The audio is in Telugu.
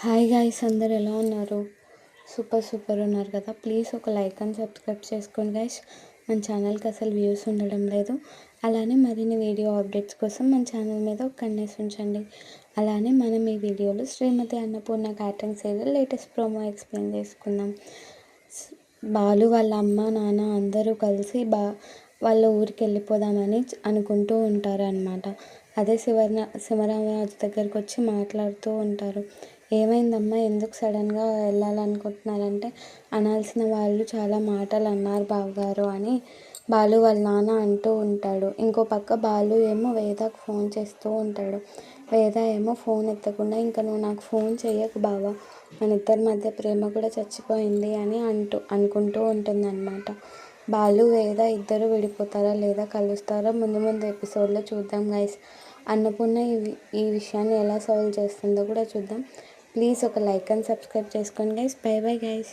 హాయ్ గాయ్స్, అందరు ఎలా ఉన్నారు? సూపర్ ఉన్నారు కదా. ప్లీజ్ ఒక లైక్ అండ్ సబ్స్క్రైబ్ చేసుకోండి గైస్. మన ఛానల్కి అసలు వ్యూస్ ఉండడం లేదు. అలానే మరిన్ని వీడియో అప్డేట్స్ కోసం మన ఛానల్ మీద ఒక కన్నేసి ఉంచండి. అలానే మనం ఈ వీడియోలో Shrimati Annapurna catering serial latest promo explain చేసుకుందాం. బాలు వాళ్ళ అమ్మ నాన్న అందరూ కలిసి వాళ్ళ ఊరికి వెళ్ళిపోదామని అనుకుంటూ ఉంటారు అన్నమాట. అదే శివరామరాజు దగ్గరికి వచ్చి మాట్లాడుతూ ఉంటారు. ఏమైందమ్మా, ఎందుకు సడన్గా వెళ్ళాలనుకుంటున్నారంటే, అనాల్సిన వాళ్ళు చాలా మాటలు అన్నారు బావగారు అని బాలు వాళ్ళ నాన్న అంటూ ఉంటాడు. ఇంకో పక్క బాలు ఏమో వేదకు ఫోన్ చేస్తూ ఉంటాడు. వేద ఏమో ఫోన్ ఎత్తకుండా, ఇంకా నువ్వు నాకు ఫోన్ చెయ్యకు బావ, మన ఇద్దరి మధ్య ప్రేమ కూడా చచ్చిపోయింది అని అనుకుంటూ ఉంటుందన్నమాట. బాలు వేద ఇద్దరు విడిపోతారా లేదా కలుస్తారా ముందు ఎపిసోడ్లో చూద్దాం గైస్. అన్నపూర్ణ ఈ విషయాన్ని ఎలా సాల్వ్ చేస్తుందో కూడా చూద్దాం. ప్లీజ్ ఒక లైక్ అండ్ సబ్స్క్రైబ్ చేసుకోండి గైస్. Bye guys.